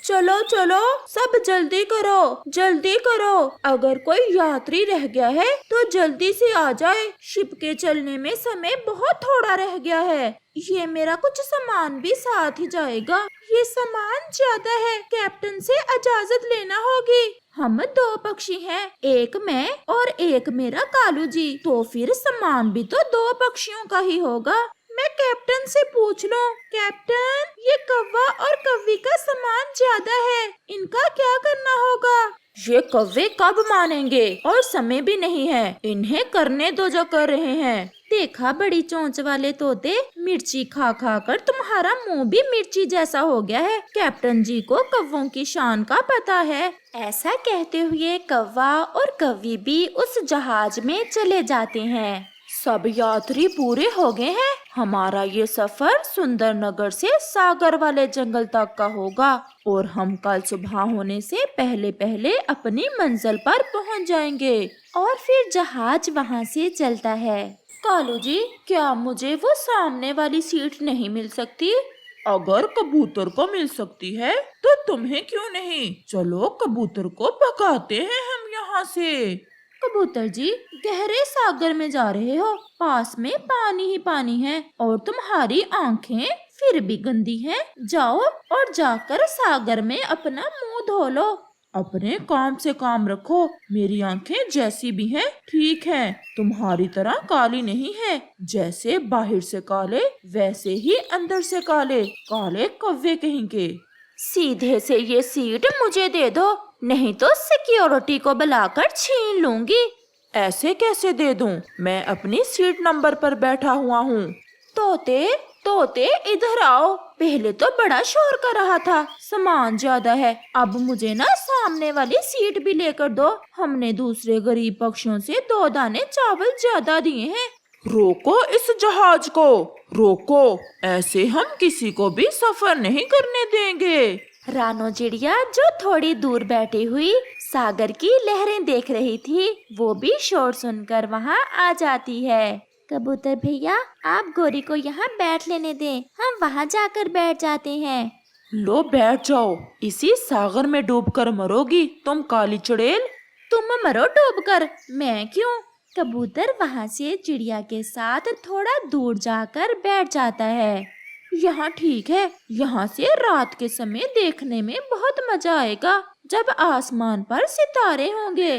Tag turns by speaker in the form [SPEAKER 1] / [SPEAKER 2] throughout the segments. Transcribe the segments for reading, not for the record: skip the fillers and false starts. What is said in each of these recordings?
[SPEAKER 1] चलो चलो, सब जल्दी करो, जल्दी करो। अगर कोई यात्री रह गया है तो जल्दी से आ जाए। शिप के चलने में समय बहुत थोड़ा रह गया है। ये मेरा कुछ सामान भी साथ ही जाएगा। ये सामान ज्यादा है, कैप्टन से इजाजत लेना होगी। हम दो पक्षी हैं, एक मैं और एक मेरा कालू जी। तो फिर सामान भी तो दो पक्षियों का ही होगा। मैं कैप्टन से पूछ लूं। कैप्टन, ये कौवा और कौवी का सामान ज्यादा है, इनका क्या करना होगा? ये कौवे कब मानेंगे, और समय भी नहीं है, इन्हें करने दो जो कर रहे हैं। देखा बड़ी चोंच वाले तोते, मिर्ची खा खा कर तुम्हारा मुंह भी मिर्ची जैसा हो गया है। कैप्टन जी को कौवों की शान का पता है। ऐसा कहते हुए कौवा और कौवी भी उस जहाज में चले जाते हैं। सब यात्री पूरे हो गए हैं। हमारा ये सफर सुंदर नगर से सागर वाले जंगल तक का होगा और हम कल सुबह होने से पहले पहले अपनी मंजिल पर पहुंच जाएंगे। और फिर जहाज वहां से चलता है। कालू जी, क्या मुझे वो सामने वाली सीट नहीं मिल सकती?
[SPEAKER 2] अगर कबूतर को मिल सकती है तो तुम्हें क्यों नहीं? चलो कबूतर को भगाते हैं हम यहाँ से।
[SPEAKER 1] कबूतर जी, गहरे सागर में जा रहे हो, पास में पानी ही पानी है और तुम्हारी आंखें फिर भी गंदी हैं। जाओ और जाकर सागर में अपना मुंह धो लो।
[SPEAKER 2] अपने काम से काम रखो। मेरी आंखें जैसी भी हैं ठीक हैं, तुम्हारी तरह काली नहीं है। जैसे बाहर से काले वैसे ही अंदर से काले। काले कौवे कहेंगे।
[SPEAKER 1] सीधे से ये सीट मुझे दे दो, नहीं तो सिक्योरिटी को बुलाकर छीन लूंगी।
[SPEAKER 2] ऐसे कैसे दे दूं? मैं अपनी सीट नंबर पर बैठा हुआ हूँ।
[SPEAKER 1] तोते तोते इधर आओ। पहले तो बड़ा शोर कर रहा था, सामान ज्यादा है। अब मुझे ना सामने वाली सीट भी लेकर दो। हमने दूसरे गरीब पक्षियों से 2 दाने चावल ज्यादा दिए हैं।
[SPEAKER 2] रोको इस जहाज को, रोको। ऐसे हम किसी को भी सफर नहीं करने देंगे।
[SPEAKER 1] रानो चिड़िया, जो थोड़ी दूर बैठी हुई सागर की लहरें देख रही थी, वो भी शोर सुनकर वहाँ आ जाती है। कबूतर भैया, आप गोरी को यहाँ बैठ लेने दें, हम वहाँ जाकर बैठ जाते हैं।
[SPEAKER 2] लो बैठ जाओ। इसी सागर में डूबकर मरोगी तुम काली चुड़ैल।
[SPEAKER 1] तुम मरो डूबकर, मैं क्यों? कबूतर वहाँ से चिड़िया के साथ थोड़ा दूर जाकर बैठ जाता है। यहाँ ठीक है, यहाँ से रात के समय देखने में बहुत मजा आएगा, जब आसमान पर सितारे होंगे।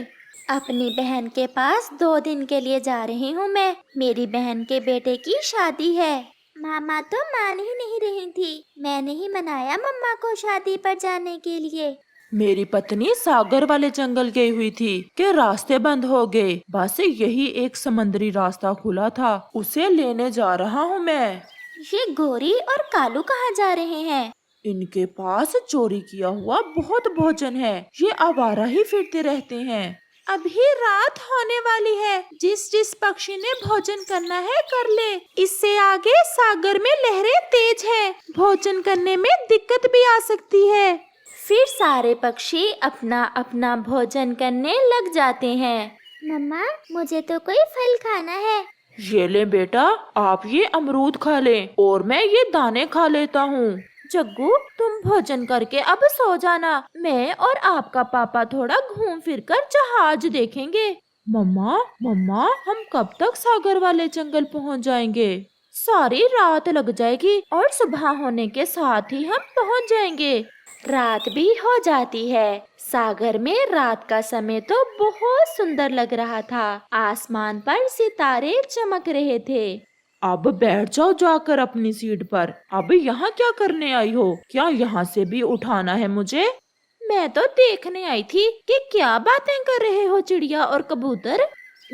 [SPEAKER 1] अपनी बहन के पास 2 दिन के लिए जा रही हूँ मैं। मेरी बहन के बेटे की शादी है। मामा तो मान ही नहीं रही थी। मैंने ही मनाया मम्मा को शादी पर जाने के लिए।
[SPEAKER 2] मेरी पत्नी सागर वाले जंगल गई हुई थी कि रास्ते बंद हो गए। बस यही एक समुद्री रास्ता खुला था, उसे लेने जा रहा हूँ मैं।
[SPEAKER 1] ये गोरी और कालू कहाँ जा रहे हैं?
[SPEAKER 2] इनके पास चोरी किया हुआ बहुत भोजन है। ये आवारा ही फिरते रहते हैं।
[SPEAKER 1] अभी रात होने वाली है। जिस जिस पक्षी ने भोजन करना है कर ले। इससे आगे सागर में लहरें तेज हैं। भोजन करने में दिक्कत भी आ सकती है। फिर सारे पक्षी अपना अपना भोजन करने लग जाते हैं। मम्मा, मुझे तो कोई फल खाना है।
[SPEAKER 2] ये ले बेटा, आप ये अमरूद खा लें और मैं ये दाने खा लेता हूँ।
[SPEAKER 1] जग्गू, तुम भोजन करके अब सो जाना। मैं और आपका पापा थोड़ा घूम फिर कर जहाज देखेंगे।
[SPEAKER 2] मम्मा मम्मा, हम कब तक सागर वाले जंगल पहुँच जाएंगे?
[SPEAKER 1] सारी रात लग जाएगी और सुबह होने के साथ ही हम पहुँच जाएंगे। रात भी हो जाती है। सागर में रात का समय तो बहुत सुंदर लग रहा था। आसमान पर सितारे चमक रहे थे।
[SPEAKER 2] अब बैठ जाओ जाकर अपनी सीट पर। अब यहाँ क्या करने आई हो? क्या यहाँ से भी उठाना है मुझे?
[SPEAKER 1] मैं तो देखने आई थी कि क्या बातें कर रहे हो चिड़िया और कबूतर।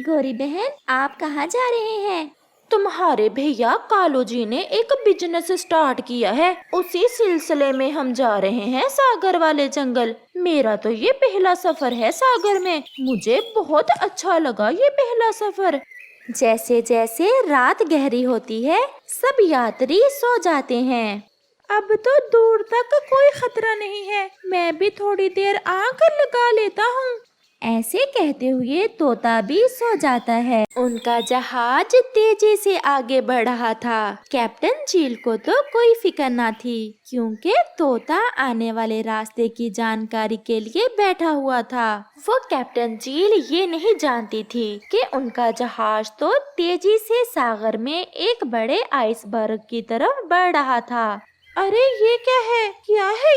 [SPEAKER 1] गोरी बहन, आप कहाँ जा रहे हैं? तुम्हारे भैया कालू जी ने एक बिजनेस स्टार्ट किया है, उसी सिलसिले में हम जा रहे हैं सागर वाले जंगल। मेरा तो ये पहला सफर है सागर में। मुझे बहुत अच्छा लगा ये पहला सफर। जैसे जैसे रात गहरी होती है, सब यात्री सो जाते हैं। अब तो दूर तक कोई खतरा नहीं है। मैं भी थोड़ी देर आग लगा लेता हूँ। ऐसे कहते हुए तोता भी सो जाता है। उनका जहाज तेजी से आगे बढ़ रहा था। कैप्टन चील को तो कोई फिक्र न थी, क्योंकि तोता आने वाले रास्ते की जानकारी के लिए बैठा हुआ था। वो कैप्टन चील ये नहीं जानती थी कि उनका जहाज तो तेजी से सागर में एक बड़े आइसबर्ग की तरफ बढ़ रहा था। अरे ये क्या है? क्या है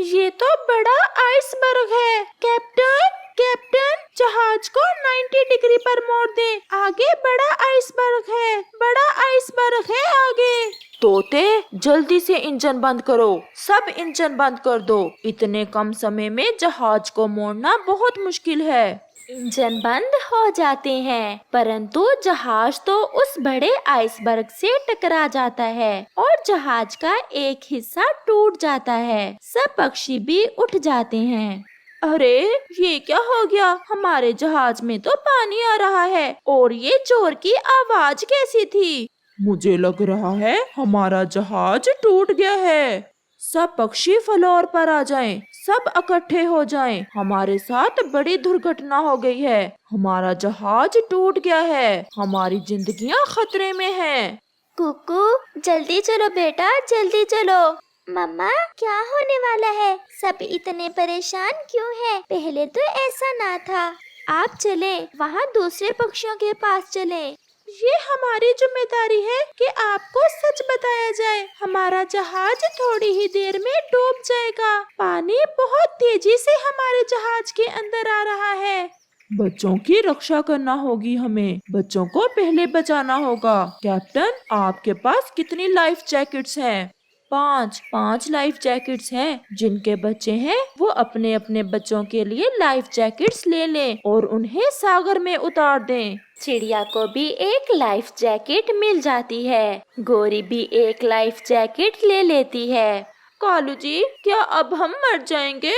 [SPEAKER 1] ये तो बड़ा आइसबर्ग है। कैप्टन कैप्टन, जहाज को 90 डिग्री पर मोड़ दे, आगे बड़ा आइसबर्ग है, बड़ा आइसबर्ग है आगे।
[SPEAKER 2] तोते, जल्दी से इंजन बंद करो, सब इंजन बंद कर दो। इतने कम समय में जहाज को मोड़ना बहुत मुश्किल है।
[SPEAKER 1] इंजन बंद हो जाते हैं, परंतु जहाज तो उस बड़े आइसबर्ग से टकरा जाता है और जहाज का एक हिस्सा टूट जाता है। सब पक्षी भी उठ जाते हैं।
[SPEAKER 2] अरे ये क्या हो गया? हमारे जहाज में तो पानी आ रहा है और ये जोर की आवाज कैसी थी? मुझे लग रहा है हमारा जहाज टूट गया है। सब पक्षी फ्लोर पर आ जाएं, सब इकट्ठे हो जाएं। हमारे साथ बड़ी दुर्घटना हो गई है, हमारा जहाज टूट गया है, हमारी जिंदगियां खतरे में हैं।
[SPEAKER 1] कुकू, जल्दी चलो बेटा, जल्दी चलो। मम्मा, क्या होने वाला है? सब इतने परेशान क्यों हैं? पहले तो ऐसा ना था। आप चले, वहाँ दूसरे पक्षियों के पास चले। ये हमारी जिम्मेदारी है कि आपको सच बताया जाए। हमारा जहाज थोड़ी ही देर में डूब जाएगा। पानी बहुत तेजी से हमारे जहाज के अंदर आ रहा है।
[SPEAKER 2] बच्चों की रक्षा करना होगी हमें, बच्चों को पहले बचाना होगा। कैप्टन, आपके पास कितनी लाइफ जैकेट्स हैं? 5 लाइफ जैकेट्स हैं। जिनके बच्चे हैं वो अपने अपने बच्चों के लिए लाइफ जैकेट्स ले लें और उन्हें सागर में उतार दें।
[SPEAKER 1] चिड़िया को भी एक लाइफ जैकेट मिल जाती है। गोरी भी एक लाइफ जैकेट ले लेती है।
[SPEAKER 2] कालू जी, क्या अब हम मर जाएंगे?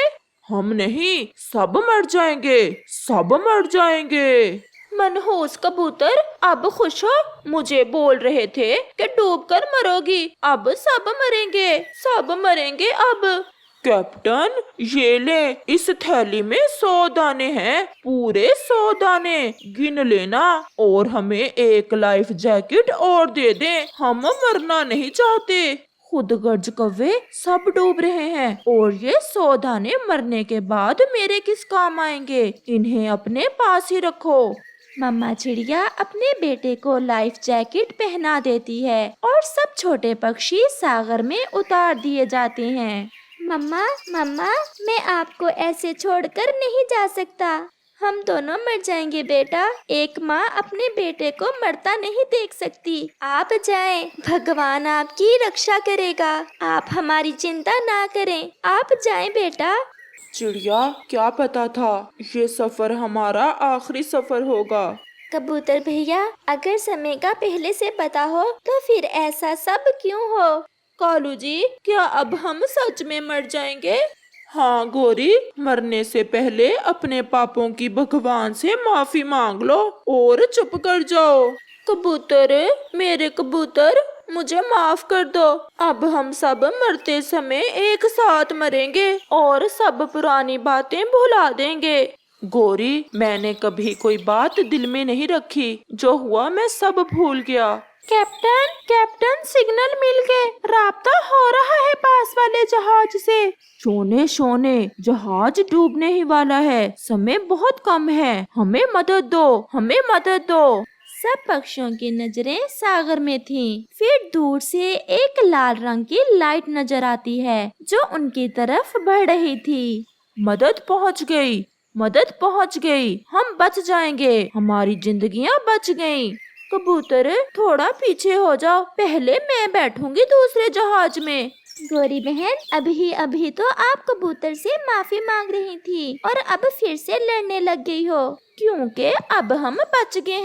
[SPEAKER 2] हम नहीं, सब मर जाएंगे, सब मर जाएंगे। मनहूस कबूतर, अब खुश हो? मुझे बोल रहे थे कि डूबकर मरोगी, अब सब मरेंगे, सब मरेंगे अब। कैप्टन, ये ले, इस थैली में 100 दाने हैं, पूरे 100 दाने गिन लेना और हमें एक लाइफ जैकेट और दे दे, हम मरना नहीं चाहते। खुदगर्ज कौवे, सब डूब रहे हैं और ये 100 दाने मरने के बाद मेरे किस काम आएंगे? इन्हें अपने पास ही रखो।
[SPEAKER 1] मम्मा चिड़िया अपने बेटे को लाइफ जैकेट पहना देती है और सब छोटे पक्षी सागर में उतार दिए जाते हैं। मम्मा, मैं आपको ऐसे छोड़कर नहीं जा सकता। हम दोनों मर जाएंगे बेटा। एक माँ अपने बेटे को मरता नहीं देख सकती। आप जाएं, भगवान आपकी रक्षा करेगा। आप हमारी चिंता ना करें, आप जाएं बेटा।
[SPEAKER 2] चिड़िया, क्या पता था ये सफर हमारा आखिरी सफर होगा।
[SPEAKER 1] कबूतर भैया, अगर समय का पहले से पता हो तो फिर ऐसा सब क्यों हो?
[SPEAKER 2] कालू जी, क्या अब हम सच में मर जाएंगे? हाँ गोरी, मरने से पहले अपने पापों की भगवान से माफी मांग लो और चुप कर जाओ। कबूतर, मेरे कबूतर, मुझे माफ कर दो। अब हम सब मरते समय एक साथ मरेंगे और सब पुरानी बातें भुला देंगे। गोरी, मैंने कभी कोई बात दिल में नहीं रखी, जो हुआ मैं सब भूल गया। कैप्टन, सिग्नल मिल गए, राब्ता हो रहा है पास वाले जहाज से। शोने, जहाज डूबने ही वाला है, समय बहुत कम है, हमें मदद दो।
[SPEAKER 1] सब पक्षियों की नजरें सागर में थीं। फिर दूर से एक लाल रंग की लाइट नजर आती है जो उनकी तरफ बढ़ रही थी।
[SPEAKER 2] मदद पहुंच गई, हम बच जाएंगे, हमारी जिंदगियां बच गईं। कबूतर, थोड़ा पीछे हो जाओ, पहले मैं बैठूंगी दूसरे जहाज में।
[SPEAKER 1] गोरी बहन, अभी तो आप कबूतर से माफी मांग रही थी और अब फिर से लड़ने लग गई हो।
[SPEAKER 2] क्योंकि अब हम बच गए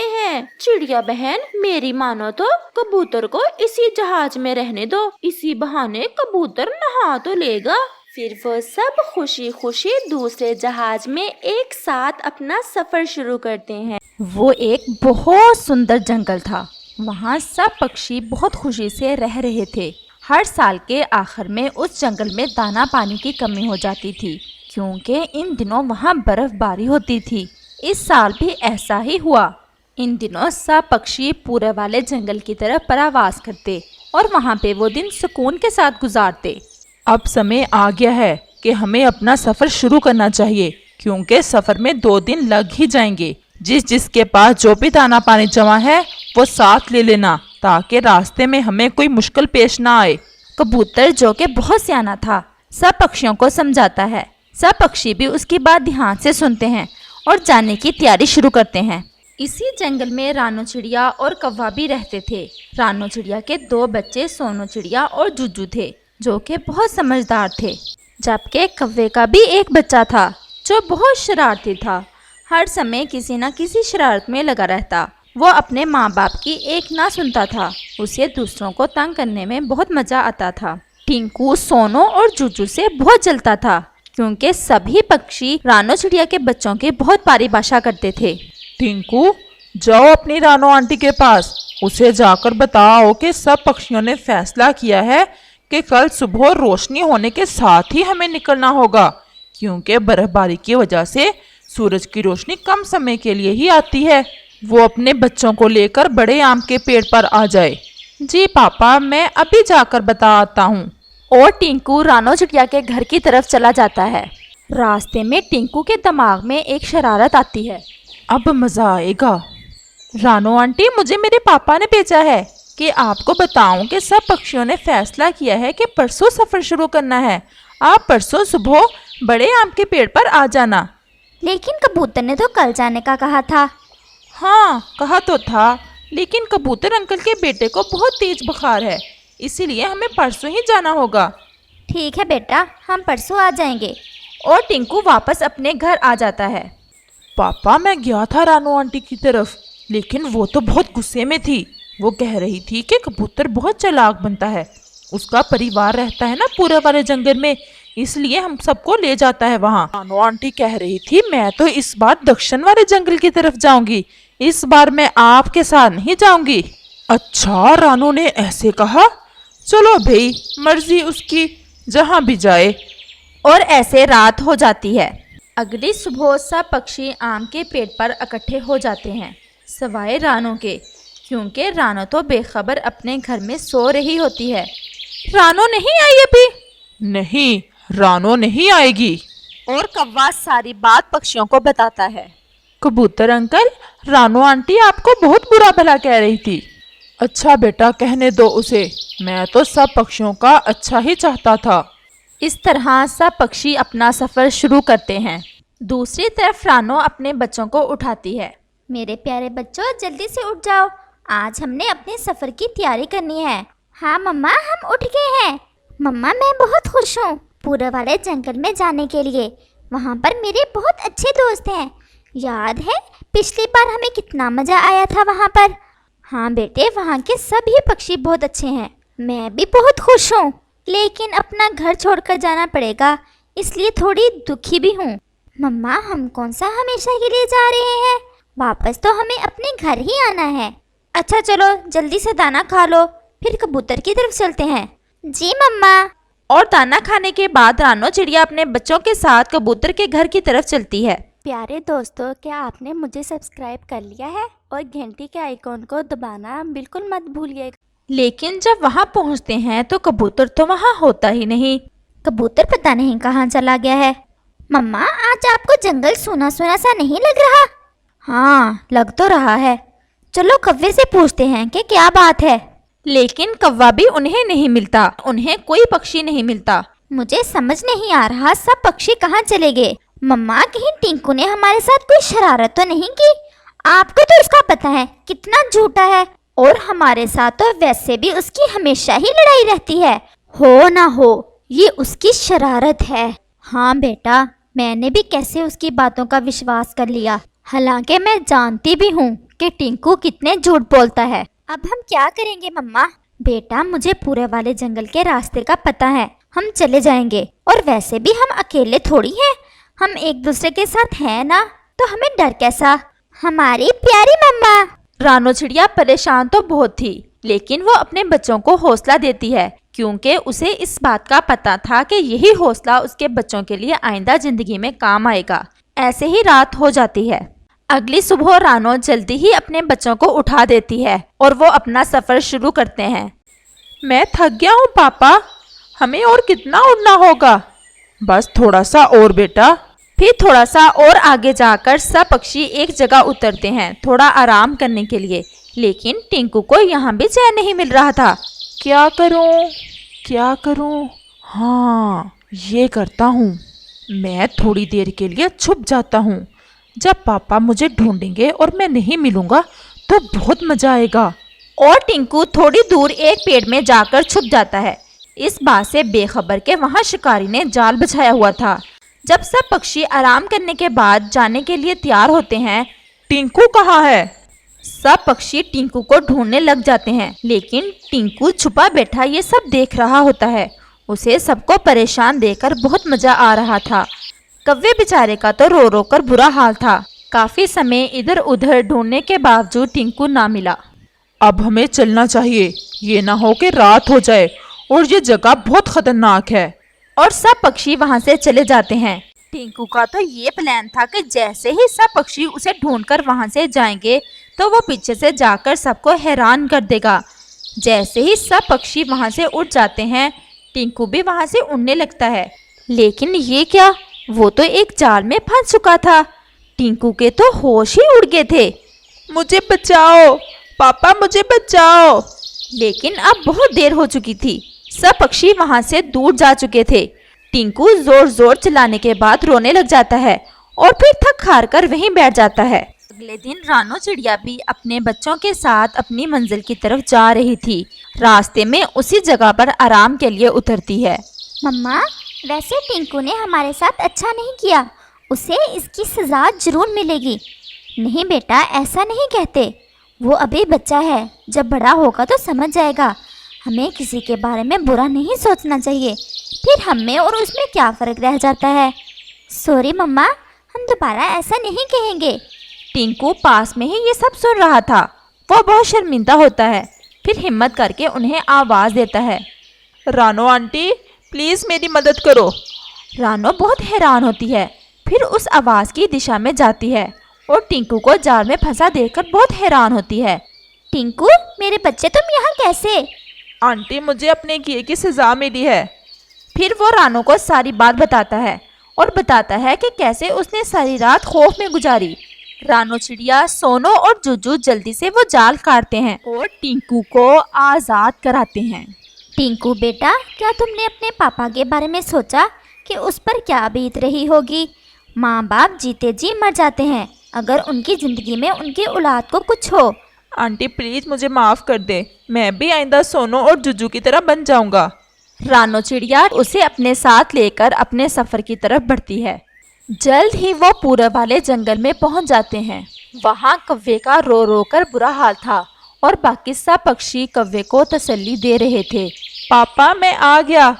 [SPEAKER 2] हैं। चिड़िया बहन, मेरी मानो तो कबूतर को इसी जहाज में रहने दो, इसी बहाने कबूतर नहा तो लेगा।
[SPEAKER 1] फिर वो सब खुशी खुशी दूसरे जहाज में एक साथ अपना सफर शुरू करते हैं।
[SPEAKER 3] वो एक बहुत सुंदर जंगल था। वहाँ सब पक्षी बहुत खुशी से रह रहे थे। हर साल के आखिर में उस जंगल में दाना पानी की कमी हो जाती थी, क्योंकि इन दिनों वहाँ बर्फबारी होती थी। इस साल भी ऐसा ही हुआ। इन दिनों सब पक्षी पूरे वाले जंगल की तरफ परावास करते और वहाँ पे वो दिन सुकून के साथ गुजारते।
[SPEAKER 2] अब समय आ गया है कि हमें अपना सफर शुरू करना चाहिए, क्योंकि सफर में 2 दिन लग ही जाएंगे। जिसके पास जो भी दाना पानी जमा है वो साथ ले लेना, ताकि रास्ते में हमें कोई मुश्किल पेश ना आए।
[SPEAKER 3] कबूतर जो कि बहुत सियाना था, सब पक्षियों को समझाता है। सब पक्षी भी उसकी बात ध्यान से सुनते हैं और जाने की तैयारी शुरू करते हैं। इसी जंगल में रानो चिड़िया और कौवा भी रहते थे। रानो चिड़िया के 2 बच्चे सोनो चिड़िया और जुजू थे, जो कि बहुत समझदार थे। जबकि कौवे का भी एक बच्चा था जो बहुत शरारती था। हर समय किसी न किसी शरारत में लगा रहता। वो अपने माँ बाप की एक ना सुनता था। उसे दूसरों को तंग करने में बहुत मजा आता था। टिंकू सोनो और जुजू से बहुत जलता था, क्योंकि सभी पक्षी रानो चिड़िया के बच्चों की बहुत पारिभाषा करते थे।
[SPEAKER 2] टिंकू, जाओ अपनी रानो आंटी के पास, उसे जाकर बताओ कि सब पक्षियों ने फैसला किया है कि कल सुबह रोशनी होने के साथ ही हमें निकलना होगा, क्योंकि बर्फबारी की वजह से सूरज की रोशनी कम समय के लिए ही आती है। वो अपने बच्चों को लेकर बड़े आम के पेड़ पर आ जाए। जी पापा, मैं अभी जाकर बता आता हूँ।
[SPEAKER 3] और टिंकू रानो चिड़िया के घर की तरफ चला जाता है। रास्ते में टिंकू के दिमाग में एक शरारत आती है।
[SPEAKER 2] अब मजा आएगा। रानो आंटी, मुझे मेरे पापा ने भेजा है कि आपको बताऊं कि सब पक्षियों ने फैसला किया है कि परसों सफर शुरू करना है। आप परसों सुबह बड़े आम के पेड़ पर आ जाना।
[SPEAKER 4] लेकिन कबूतर ने तो कल जाने का कहा था।
[SPEAKER 2] हाँ, कहा तो था, लेकिन कबूतर अंकल के बेटे को बहुत तेज बुखार है, इसीलिए हमें परसों ही जाना होगा।
[SPEAKER 4] ठीक है बेटा, हम परसों आ जाएंगे।
[SPEAKER 3] और टिंकू वापस अपने घर आ जाता है।
[SPEAKER 2] पापा, मैं गया था रानो आंटी की तरफ, लेकिन वो तो बहुत गुस्से में थी। वो कह रही थी कि कबूतर बहुत चालाक बनता है, उसका परिवार रहता है ना पूरे वाले जंगल में, इसलिए हम सबको ले जाता है वहाँ। रानो आंटी कह रही थी मैं तो इस बार दक्षिण वाले जंगल की तरफ जाऊंगी, इस बार मैं आपके साथ नहीं जाऊंगी। अच्छा, रानो ने ऐसे कहा? चलो भाई, मर्जी उसकी, जहाँ भी जाए।
[SPEAKER 3] और ऐसे रात हो जाती है। अगली सुबह सब पक्षी आम के पेड़ पर इकट्ठे हो जाते हैं, सवाए रानो के, क्योंकि रानो तो बेखबर अपने घर में सो रही होती है। रानो नहीं आई अभी?
[SPEAKER 2] नहीं, रानो नहीं आएगी।
[SPEAKER 3] और कौवा सारी बात पक्षियों को बताता है।
[SPEAKER 2] कबूतर अंकल, रानो आंटी आपको बहुत बुरा भला कह रही थी। अच्छा बेटा, कहने दो उसे, मैं तो सब पक्षियों का अच्छा ही चाहता था।
[SPEAKER 3] इस तरह सब पक्षी अपना सफर शुरू करते हैं। दूसरी तरफ रानो अपने बच्चों को उठाती है।
[SPEAKER 4] मेरे प्यारे बच्चों, जल्दी से उठ जाओ, आज हमने अपने सफर की तैयारी करनी है। हाँ मम्मा, हम उठ गए हैं। मम्मा, मैं बहुत खुश हूँ पूरे वाले जंगल में जाने के लिए। वहाँ पर मेरे बहुत अच्छे दोस्त हैं। याद है पिछली बार हमें कितना मज़ा आया था वहाँ पर? हाँ बेटे, वहाँ के सभी पक्षी बहुत अच्छे हैं। मैं भी बहुत खुश हूँ, लेकिन अपना घर छोड़कर जाना पड़ेगा, इसलिए थोड़ी दुखी भी हूँ। मम्मा, हम कौन सा हमेशा के लिए जा रहे हैं? वापस तो हमें अपने घर ही आना है। अच्छा चलो, जल्दी से दाना खा लो, फिर कबूतर की तरफ चलते हैं। जी मम्मा।
[SPEAKER 3] और दाना खाने के बाद रानो चिड़िया अपने बच्चों के साथ कबूतर के घर की तरफ चलती है।
[SPEAKER 4] प्यारे दोस्तों, क्या आपने मुझे सब्सक्राइब कर लिया है? और घंटी के आइकॉन को दबाना बिल्कुल मत भूलिएगा।
[SPEAKER 3] लेकिन जब वहाँ पहुँचते हैं तो कबूतर तो वहाँ होता ही नहीं।
[SPEAKER 4] कबूतर पता नहीं कहाँ चला गया है। मम्मा, आज आपको जंगल सूना सूना सा नहीं लग रहा?
[SPEAKER 3] हाँ, लग तो रहा है।
[SPEAKER 4] चलो कौवे से पूछते हैं कि क्या बात है।
[SPEAKER 3] लेकिन कौवा भी उन्हें नहीं मिलता, उन्हें कोई पक्षी नहीं मिलता।
[SPEAKER 4] मुझे समझ नहीं आ रहा सब पक्षी कहाँ चले गए। मम्मा, कहीं टिंकू ने हमारे साथ कोई शरारत तो नहीं की? आपको तो इसका पता है कितना झूठा है, और हमारे साथ तो वैसे भी उसकी हमेशा ही लड़ाई रहती है। हो ना हो, ये उसकी शरारत है। हाँ बेटा, मैंने भी कैसे उसकी बातों का विश्वास कर लिया, हालांकि मैं जानती भी हूँ कि टिंकू कितने झूठ बोलता है। अब हम क्या करेंगे मम्मा? बेटा, मुझे पूरे वाले जंगल के रास्ते का पता है, हम चले जाएंगे। और वैसे भी हम अकेले थोड़ी हैं, हम एक दूसरे के साथ हैं ना, तो हमें डर कैसा? हमारी प्यारी मम्मा।
[SPEAKER 3] रानो चिड़िया परेशान तो बहुत थी, लेकिन वो अपने बच्चों को हौसला देती है क्योंकि उसे इस बात का पता था कि यही हौसला उसके बच्चों के लिए आइंदा जिंदगी में काम आएगा। ऐसे ही रात हो जाती है। अगली सुबह रानो जल्दी ही अपने बच्चों को उठा देती है और वो अपना सफर शुरू करते हैं।
[SPEAKER 2] मैं थक गया हूँ पापा, हमें और कितना उड़ना होगा? बस थोड़ा सा और बेटा।
[SPEAKER 3] फिर थोड़ा सा और आगे जाकर सब पक्षी एक जगह उतरते हैं थोड़ा आराम करने के लिए, लेकिन टिंकू को यहाँ भी चैन नहीं मिल रहा था।
[SPEAKER 2] क्या करूं? क्या करूं? हाँ, ये करता हूँ। मैं थोड़ी देर के लिए छुप जाता हूँ। जब पापा मुझे ढूंढेंगे और मैं नहीं मिलूंगा तो बहुत मजा आएगा।
[SPEAKER 3] और टिंकू थोड़ी दूर एक पेड़ में जाकर छुप जाता है। इस बात से बेखबर के वहाँ शिकारी ने जाल बिछाया हुआ था। जब सब पक्षी आराम करने के बाद जाने के लिए तैयार होते हैं,
[SPEAKER 2] टिंकू कहाँ है?
[SPEAKER 3] सब पक्षी टिंकू को ढूंढने लग जाते हैं, लेकिन टिंकू छुपा बैठा ये सब देख रहा होता है। उसे सबको परेशान देखकर बहुत मजा आ रहा था। कव्वे बेचारे का तो रो रो कर बुरा हाल था। काफी समय इधर उधर ढूंढने के बावजूद टिंकू ना मिला।
[SPEAKER 2] अब हमें चलना चाहिए, ये ना हो कि रात हो जाए और ये जगह बहुत खतरनाक है।
[SPEAKER 3] और सब पक्षी वहां से चले जाते हैं। टिंकू का तो ये प्लान था कि जैसे ही सब पक्षी उसे ढूंढकर वहां से जाएंगे तो वो पीछे से जाकर सबको हैरान कर देगा। जैसे ही सब पक्षी वहां से उड़ जाते हैं, टिंकू भी वहां से उड़ने लगता है। लेकिन ये क्या, वो तो एक जाल में फंस चुका था। टिंकू के तो होश ही उड़ गए थे।
[SPEAKER 2] मुझे बचाओ पापा, मुझे बचाओ।
[SPEAKER 3] लेकिन अब बहुत देर हो चुकी थी। सब पक्षी वहां से दूर जा चुके थे। टिंकू जोर जोर चलाने के बाद रोने लग जाता है और फिर थक हार कर वहीं बैठ जाता है। अगले दिन रानो चिड़िया भी अपने बच्चों के साथ अपनी मंजिल की तरफ जा रही थी। रास्ते में उसी जगह पर आराम के लिए उतरती है।
[SPEAKER 4] मम्मा, वैसे टिंकू ने हमारे साथ अच्छा नहीं किया, उसे इसकी सजा जरूर मिलेगी। नहीं बेटा, ऐसा नहीं कहते। वो अभी बच्चा है, जब बड़ा होगा तो समझ जाएगा। हमें किसी के बारे में बुरा नहीं सोचना चाहिए, फिर हम में और उसमें क्या फ़र्क रह जाता है। सॉरी मम्मा, हम दोबारा ऐसा नहीं कहेंगे।
[SPEAKER 3] टिंकू पास में ही ये सब सुन रहा था। वो बहुत शर्मिंदा होता है, फिर हिम्मत करके उन्हें आवाज़ देता है।
[SPEAKER 2] रानो आंटी, प्लीज़ मेरी मदद करो।
[SPEAKER 3] रानो बहुत हैरान होती है, फिर उस आवाज़ की दिशा में जाती है और टिंकू को जाल में फंसा देखकर बहुत हैरान होती है।
[SPEAKER 4] टिंकू, मेरे बच्चे, तुम यहाँ कैसे?
[SPEAKER 2] आंटी, मुझे अपने किए की सजा मिली है।
[SPEAKER 3] फिर वो रानो को सारी बात बताता है और बताता है कि कैसे उसने सारी रात खौफ में गुजारी। रानो चिड़िया, सोनो और जुजू जल्दी से वो जाल काटते हैं और टिंकू को आज़ाद कराते हैं।
[SPEAKER 4] टिंकू बेटा, क्या तुमने अपने पापा के बारे में सोचा कि उस पर क्या बीत रही होगी? माँ बाप जीते जी मर जाते हैं अगर उनकी ज़िंदगी में उनकी औलाद को कुछ हो।
[SPEAKER 2] आंटी प्लीज़ मुझे माफ़ कर दे, मैं भी आइंदा सोनो और जुजू की तरह बन जाऊंगा।
[SPEAKER 3] रानो चिड़िया उसे अपने साथ लेकर अपने सफ़र की तरफ बढ़ती है। जल्द ही वो पूरब वाले जंगल में पहुंच जाते हैं। वहाँ कव्वे का रो रो कर बुरा हाल था और बाकी सब पक्षी कव्वे को तसल्ली दे रहे थे।
[SPEAKER 2] पापा, मैं आ गया।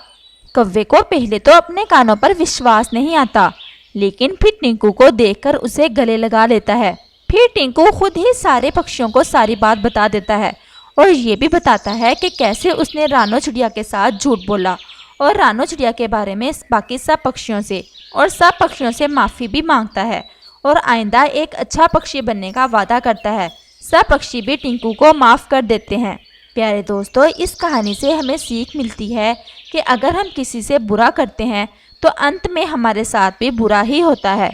[SPEAKER 3] कव्वे को पहले तो अपने कानों पर विश्वास नहीं आता, लेकिन फिर टिंकू को देखकर उसे गले लगा लेता है। फिर टिंकू खुद ही सारे पक्षियों को सारी बात बता देता है और ये भी बताता है कि कैसे उसने रानो चिड़िया के साथ झूठ बोला और रानो चिड़िया के बारे में बाकी सब पक्षियों से और सब पक्षियों से माफ़ी भी मांगता है और आइंदा एक अच्छा पक्षी बनने का वादा करता है। सब पक्षी भी टिंकू को माफ़ कर देते हैं। प्यारे दोस्तों, इस कहानी से हमें सीख मिलती है कि अगर हम किसी से बुरा करते हैं तो अंत में हमारे साथ भी बुरा ही होता है।